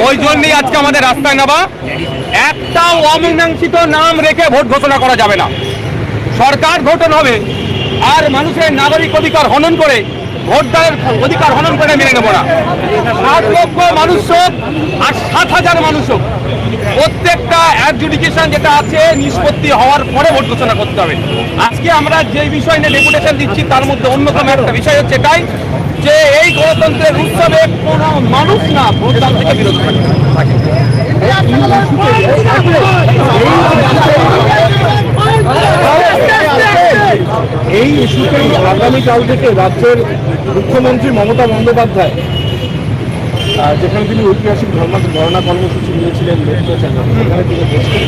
ওই জন্যই আজকে আমাদের রাস্তায় নামা। একটা অমীমাংসিত নাম রেখে ভোট ঘোষণা করা যাবে না। সরকার গঠন হবে আর মানুষের নাগরিক অধিকার হনন করে ভোটদানের অধিকার হনন করে মেনে নেব না। 7 লক্ষ মানুষ হোক আর 7,000 মানুষ হোক, প্রত্যেকটা অ্যাডজুডিকেশন যেটা আছে নিষ্পত্তি হওয়ার পরে ভোট ঘোষণা করতে হবে। আজকে আমরা যে বিষয় নিয়ে ডেপুটেশন দিচ্ছি তার মধ্যে অন্যতম একটা বিষয় হচ্ছে এটাই যে এই গণতন্ত্রের উৎসবে কোনো মানুষ না ভোটদান থেকে বিরত থাকে। এই ইস্যুতেই আগামীকাল থেকে রাজ্যের মুখ্যমন্ত্রী মমতা বন্দ্যোপাধ্যায়, যেখানে তিনি ঐতিহাসিক ধর্ণা কর্মসূচি নিয়েছিলেন, সেখানে তিনি বসছেন।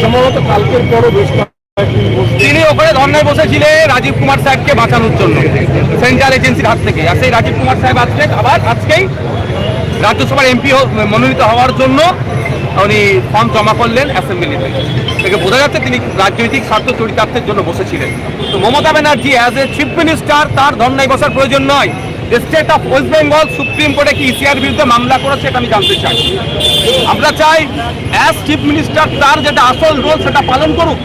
সম্ভবত কালকের পরও বেশ তিনি ওখানে ধর্নায় বসেছিলেন রাজীব কুমার সাহেবকে বাঁচানোর জন্য সেন্ট্রাল এজেন্সির হাত থেকে। আর সেই রাজীব কুমার সাহেব আজকেই রাজ্যসভার এমপি মনোনীত হওয়ার জন্য উনি ফর্ম জমা করলেন অ্যাসেম্বলিতে। থেকে বোঝা যাচ্ছে তিনি রাজনৈতিক স্বার্থ চরিতার্থের জন্য বসেছিলেন। তো Mamata Banerjee as a chief minister তার ধর্নায় বসার প্রয়োজন নয়। State of West Bengal supreme কোর্টে কি ইসিআর বিরুদ্ধে মামলা করেছে এটা আমি জানতে চাই। আমরা চাই অ্যাজ চিফ মিনিস্টার তার যেটা আসল রোল সেটা পালন করুক।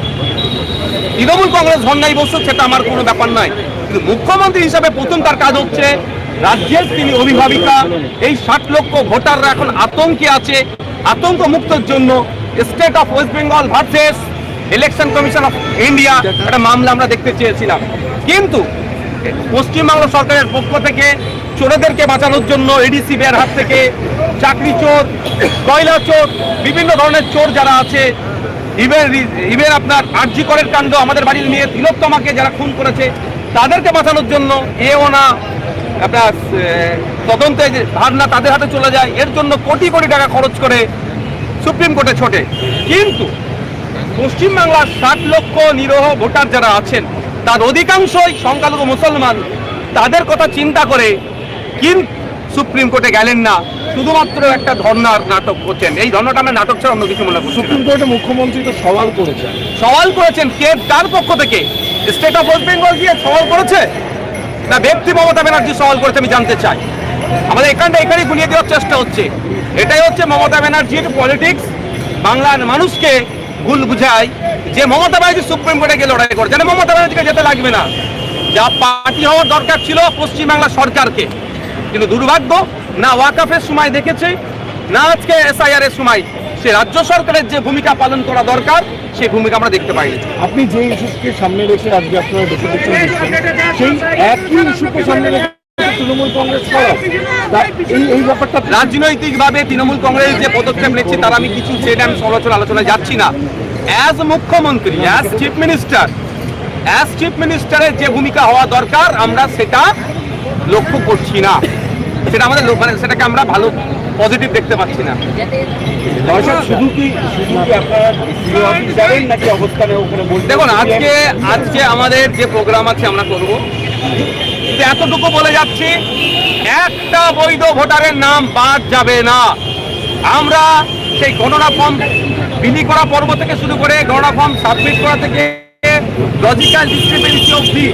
তৃণমূল কংগ্রেস ধর্নায় বসুক, সেটা আমার কোনো ব্যাপার নয়। কিন্তু মুখ্যমন্ত্রী হিসাবে প্রথম তার কাজ হচ্ছে রাজ্যের তিনি অভিভাবিকা। এই 60 লক্ষ ভোটাররা এখন আতঙ্কে আছে। আতঙ্ক মুক্তর জন্য state of West Bengal versus election commission of India একটা মামলা আমরা দেখতে চেয়েছিলাম। কিন্তু পশ্চিমবাংলা সরকারের পক্ষ থেকে চোরেদেরকে বাঁচানোর জন্য এডিসি বের হাত থেকে চাকরি চোর, কয়লা চোর, বিভিন্ন ধরনের চোর যারা আছে, ইভেন আপনার আরজি করের কাণ্ড, আমাদের বাড়ির মেয়ে তিলোত্তমাকে যারা খুন করেছে তাদেরকে বাঁচানোর জন্য এও না আপনার তদন্তে ভাবনা তাদের হাতে চলে যায়। এর জন্য কোটি কোটি টাকা খরচ করে সুপ্রিম কোর্টে ছোটে। কিন্তু পশ্চিমবাংলার 60 লক্ষ নিরীহ ভোটার যারা আছেন তার অধিকাংশই সংখ্যালঘু মুসলমান। তাদের কথা চিন্তা করে কিন্তু সুপ্রিম কোর্টে গেলেন না, শুধুমাত্র একটা ধর্নার নাটক করছেন। এই ধর্নাটা আমরা নাটক ছাড়া অন্য কিছু মনে করি। সুপ্রিম কোর্টে মুখ্যমন্ত্রী তো সওয়াল করেছেন কে, তার পক্ষ থেকে স্টেট অফ ওয়েস্ট বেঙ্গল দিয়ে সওয়াল করেছে না ব্যক্তি মমতা ব্যানার্জি সওয়াল করেছে আমি জানতে চাই। আমাদের এখানেই গুলিয়ে দেওয়ার চেষ্টা হচ্ছে। এটাই হচ্ছে মমতা ব্যানার্জির পলিটিক্স। বাংলার মানুষকে ভুল বুঝায় যে মমতা ব্যানার্জি সুপ্রিম কোর্টে গিয়ে লড়াই করে, যেন মমতা ব্যানার্জিকে যেতে লাগবে না। যা পার্টি হওয়ার দরকার ছিল পশ্চিমবাংলা সরকারকে, কিন্তু দুর্ভাগ্য না ওয়াকাফের সময় দেখেছে না আজকে এসআইআর এর সময় সে রাজ্য সরকারের যে ভূমিকা পালন করা দরকার সেই ভূমিকা আমরা দেখতে পাইনি। আপনি যে ইস্যুকে সামনে রেখে আজকে আপনারা ডেপুটেশন দিচ্ছেন, সেই একই ইস্যুকে সামনে রেখে তৃণমূল কংগ্রেস এই ব্যাপারটা রাজনৈতিকভাবে তৃণমূল কংগ্রেস যে পদক্ষেপ নিচ্ছে তার আমি কিছু সেটা আমি আলোচনায় যাচ্ছি না। অ্যাজ মুখ্যমন্ত্রী, অ্যাজ চিফ মিনিস্টারের যে ভূমিকা হওয়া দরকার আমরা সেটা লক্ষ্য করছি না। সেটা আমাদের সেটাকে আমরা ভালো পজিটিভ দেখতে পাচ্ছি না। শুধু কি আপনারা নাকি অবস্থানে ওখানে দেখুন আজকে আমাদের যে প্রোগ্রাম আছে আমরা করব, এতটুকু বলে যাচ্ছি একটা বৈধ ভোটারের নাম বাদ যাবে না। আমরা সেই গণনা ফর্ম বিলি করা পর্ব থেকে শুরু করে গণনা ফর্ম সাবমিট করা থেকে লজিক্যাল ডিসক্রিপেন্সি অবধি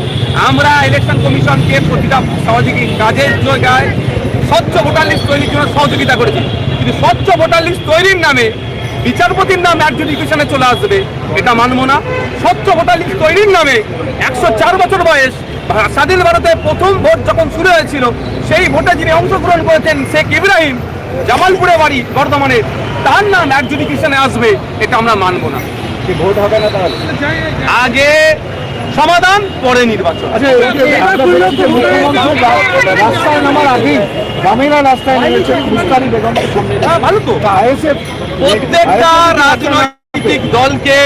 আমরা ইলেকশন কমিশনকে প্রতিটা সামাজিক কাজের জায়গায় স্বচ্ছ ভোটার লিস্ট তৈরির জন্য সহযোগিতা করেছি। কিন্তু স্বচ্ছ ভোটার লিস্ট তৈরির নামে বিচারপতির নাম অ্যাডজুডিকেশনে চলে আসবে, এটা মানব না। স্বচ্ছ ভোটার লিস্ট তৈরির নামে 104 বছর বয়স, স্বাধীন ভারতে প্রথম ভোট যখন শুরু হয়েছিল সেই ভোটে যিনি অংশগ্রহণ করেছেন শেখ ইব্রাহিম, জামালপুরে বাড়ি বর্ধমানের, তার নাম অ্যাডজুডিকেশনে আসবে, এটা আমরা মানব না। ভোট হবে না তাহলে আগে সমাধান পরে নির্বাচন। রাস্তায় নামার আগে গ্রামীণ রাস্তায় নেমেছে মুস্তারি বেগমকে সামনে। ভালো তো, প্রত্যেকটা রাজনৈতিক দলকে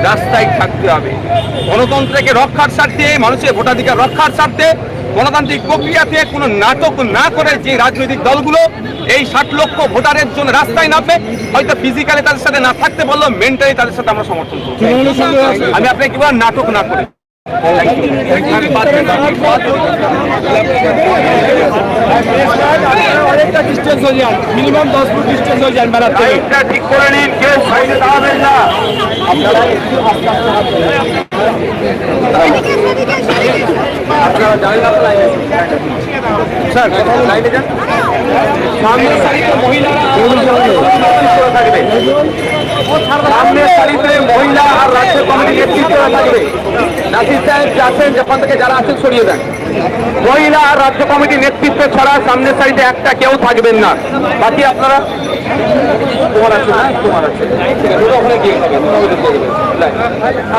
রাস্তায় থাকতে হবে গণতন্ত্রকে রক্ষার স্বার্থে, মানুষের ভোটাধিকার রক্ষার স্বার্থে। গণতান্ত্রিক প্রক্রিয়াতে কোনো নাটক না করে যে রাজনৈতিক দলগুলো এই 60 লক্ষ ভোটারের জন্য রাস্তায় নামবে, হয়তো ফিজিক্যালি তাদের সাথে না থাকতে বললেও মেন্টালি তাদের সাথে আমরা সমর্থন করব। আমি আপনাকে কি বললাম, নাটক না করে। অনেকটা ডিস্টেন্স হয়ে যান, মিনিমাম 10 ফুট ডিস্টেন্স হয়ে যান। এটা ঠিক করে নিন, কেউ সাইডে দাঁড়াবেন না। আপনারা একটু আস্তে আস্তে আপনারা জানেন না স্যার, লাইনে যান। সামনের সারিতে মহিলারা থাকবে, সামনের সারিতে মহিলা আর রাজ্য কমিটির নেতৃত্বরা থাকবে। নাসির সাহেব আছেন, যখন থেকে যারা আছেন সরিয়ে দেন। মহিলা আর রাজ্য কমিটির নেতৃত্ব ছাড়া সামনের সারিতে একটা কেউ থাকবেন না। বাকি আপনারা তোমার আছে না, তোমার আছে, ঠিক আছে, ওখানে গিয়ে খাবেন,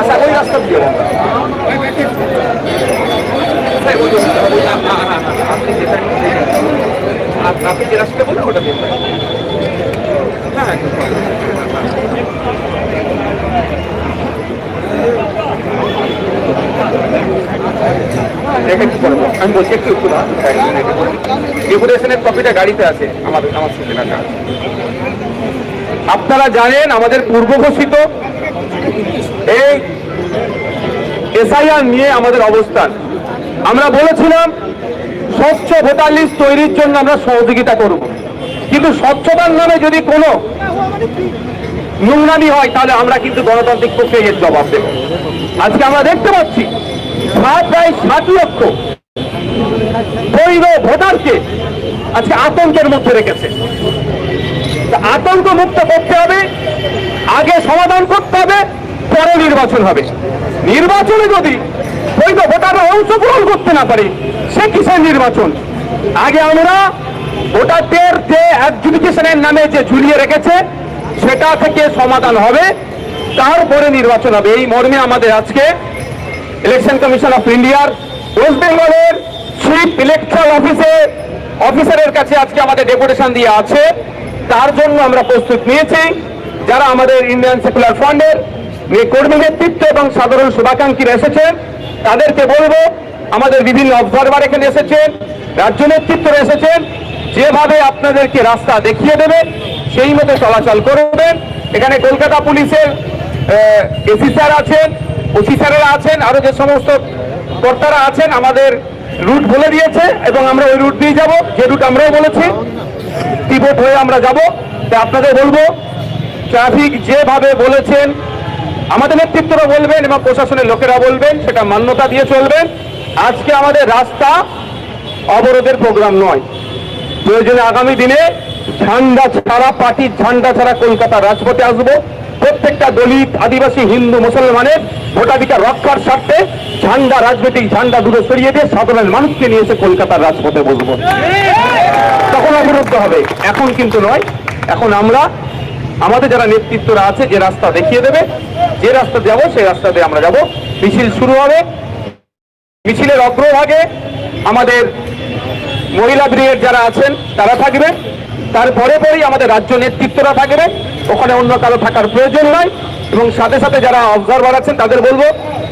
আশা করি রাস্তা দিয়ে আপনি যে রাস্তাটা বললেন ওটা দিয়ে হ্যাঁ। আমি বলছি একটু ডেপুটেশনের কপিটা গাড়িতে আছে আমার কাছে। আপনারা জানেন আমাদের পূর্ব ঘোষিত এই এসআইআর নিয়ে আমাদের অবস্থান। আমরা বলেছিলাম স্বচ্ছ ভোটার লিস্ট তৈরির জন্য আমরা সহযোগিতা করব, কিন্তু স্বচ্ছতার নামে যদি কোনো নোংরামি হয় তাহলে আমরা কিন্তু গণতান্ত্রিক প্রক্রিয়ার জবাব দেব। আজকে আমরা দেখতে পাচ্ছি প্রায় 60 লক্ষ বৈধ ভোটারকে আজকে আতঙ্কের মধ্যে রেখেছে। আতঙ্ক মুক্ত করতে হবে, আগে সমাধান করতে হবে, পরে নির্বাচন হবে। নির্বাচনে যদি বৈধ ভোটাররা অংশগ্রহণ করতে না পারে সে কিসের নির্বাচন? আগে আমরা ভোটারদের যে অ্যাডজুডিকেশনের নামে যে ঝুলিয়ে রেখেছে সেটা থেকে সমাধান হবে, তারপরে নির্বাচন হবে। এই মর্মে আমাদের আজকে ইলেকশন কমিশন অফ ইন্ডিয়ার ওয়েস্ট বেঙ্গলের চিফ ইলেকট্রাল অফিসারের কাছে আজকে আমাদের ডেপুটেশন দিয়ে আছে। তার জন্য আমরা প্রস্তুত নিয়েছি। যারা আমাদের ইন্ডিয়ান সেকুলার ফ্রন্টের কর্মী নেতৃত্ব এবং সাধারণ শুভাকাঙ্ক্ষীরা এসেছেন তাদেরকে বলবো, আমাদের বিভিন্ন অবজারভার এখানে এসেছেন, রাজ্য নেতৃত্বরা এসেছেন, যেভাবে আপনাদেরকে রাস্তা দেখিয়ে দেবে সেই মতো চলাচল করবেন। এখানে কলকাতা পুলিশের এসি স্যার আছেন, ওসি স্যারেরা আছেন, আরো যে সমস্ত কর্তারা আছেন আমাদের রুট বলে দিয়েছে এবং আমরা ওই রুট দিয়ে যাব, যে রুট আমরাও বলেছি টিবোট হয়ে আমরা যাব। তাই আপনাদের বলবো ট্রাফিক যেভাবে বলেছেন আমাদের নেতৃত্বরা বলবেন এবং প্রশাসনের লোকেরা বলবেন সেটা মান্যতা দিয়ে চলবেন। আজকে আমাদের রাস্তা অবরোধের প্রোগ্রাম নয়। প্রয়োজনে আগামী দিনে ঝান্ডা ছাড়া, পার্টির ঝান্ডা ছাড়া কলকাতার রাজপথে আসবো। প্রত্যেকটা দলিত, আদিবাসী, হিন্দু, মুসলমানের ভোটাধিকার রক্ষার স্বার্থে ঝান্ডা, রাজনৈতিক ঝান্ডা দূরে সরিয়ে দিয়ে সাধারণ মানুষকে নিয়ে এসে কলকাতার রাজপথে বসবো। তখন অবরুদ্ধ হবে, এখন কিন্তু নয়। এখন আমরা আমাদের যারা নেতৃত্বরা আছে যে রাস্তা দেখিয়ে দেবে, যে রাস্তা যাবো সেই রাস্তা দিয়ে আমরা যাব। মিছিল শুরু হবে। মিছিলের অগ্রভাগে আমাদের মহিলা ব্রিগেড যারা আছেন তারা থাকবে, তারপরে পরেই আমাদের রাজ্য নেতৃত্বরা থাকবে। ওখানে অন্য কারো থাকার প্রয়োজন নয়। এবং সাথে সাথে যারা অবজারভার আছেন তাদের বলবো,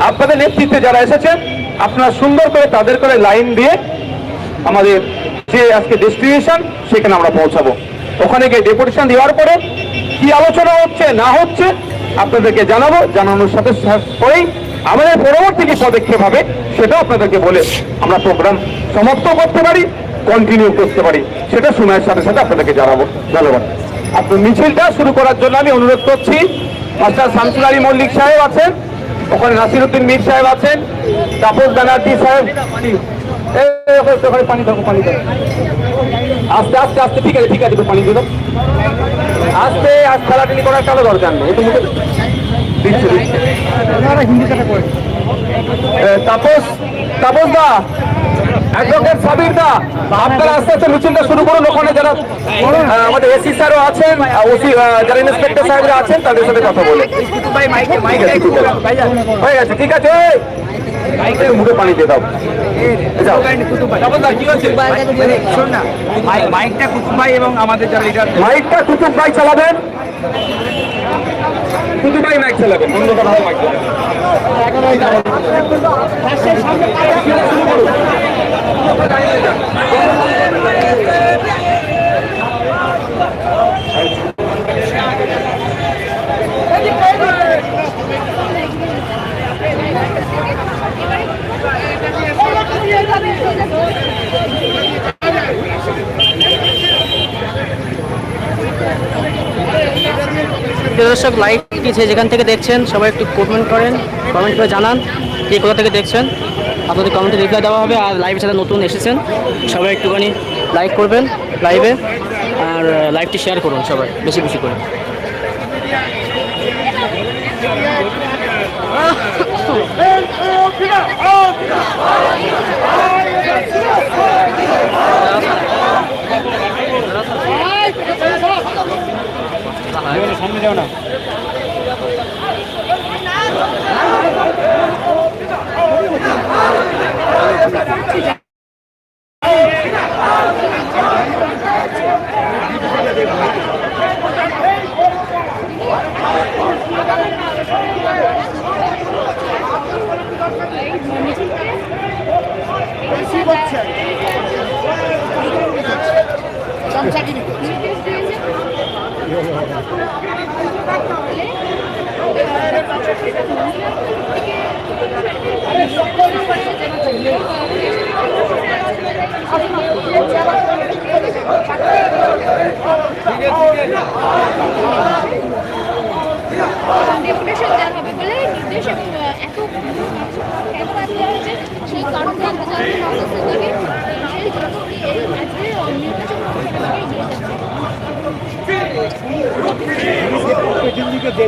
আপনাদের নেতৃত্বে যারা এসেছেন আপনারা সুন্দর করে তাদের করে লাইন দিয়ে আমাদের যে আজকে ডেস্টিনেশন সেখানে আমরা পৌঁছাবো। ওখানে গিয়ে ডেপুটেশন দেওয়ার পরে কি আলোচনা হচ্ছে না হচ্ছে আপনাদেরকে জানাবো। জানানোর সাথে পরেই আমাদের পরবর্তী যে পদক্ষেপ হবে সেটা আপনাদেরকে বলে আমরা প্রোগ্রাম সমাপ্ত করতে পারি, কন্টিনিউ করতে পারি, সেটা সময়ের সাথে সাথে আপনাদেরকে জানাবো। ধন্যবাদ। আপনার মিছিলটা শুরু করার জন্য আমি অনুরোধ করছি, মাস্টার শামসুল আলী মল্লিক সাহেব আছেন, ওখানে নাসিরউদ্দিন মীর সাহেব আছেন, তাপস ব্যানার্জি সাহেব, ওখানে পানি দাও, পানি দাও, আস্তে আস্তে আস্তে, ঠিক আছে ঠিক আছে, পানি দিল আস্তে আস্তে, ঠেলাঠেলি করার কারো দরকার নেই, একটু মুখে দিচ্ছে দিচ্ছে। তাপস দা, অ্যাডভোকেট সাবির দা, আপনারা আস্তে আস্তে মিছিলটা শুরু করুন। ওখানে যারা আমাদের এসি স্যারও আছেন, ওসি যারা ইন্সপেক্টর সাহেবরা আছেন তাদের সাথে কথা বলে হয়ে গেছে, ঠিক আছে। মুখে পানি দিয়ে দাও। মাইকটা কুতুব ভাই এবং আমাদের যারা লিডার, মাইকটা কুতুব ভাই চালাবেন, কুতুব ভাই মাইক চালাবেন, বন্ধ করা হবে মাইক। দর্শক, লাইভটি যেখান থেকে দেখছেন সবাই একটু কমেন্ট করেন, কমেন্ট করে জানান কে কোথা থেকে দেখছেন। আপনাদের কমেন্টে রিপ্লাই দেওয়া হবে। আর লাইভের সাথে নতুন এসেছেন সবাই একটুখানি লাইক করবেন লাইভে, আর লাইভটি শেয়ার করুন সবাই বেশি বেশি করে। সামনে যাও না। ডেপুটেশন দেওয়া হবে বলে নির্দেশ এত কেন বাতিল হয়েছে সেই কারণ জানতে চাইছেন অফিসের থেকে সেই জন্য আজকে নির্বাচন পেছন দিকে দে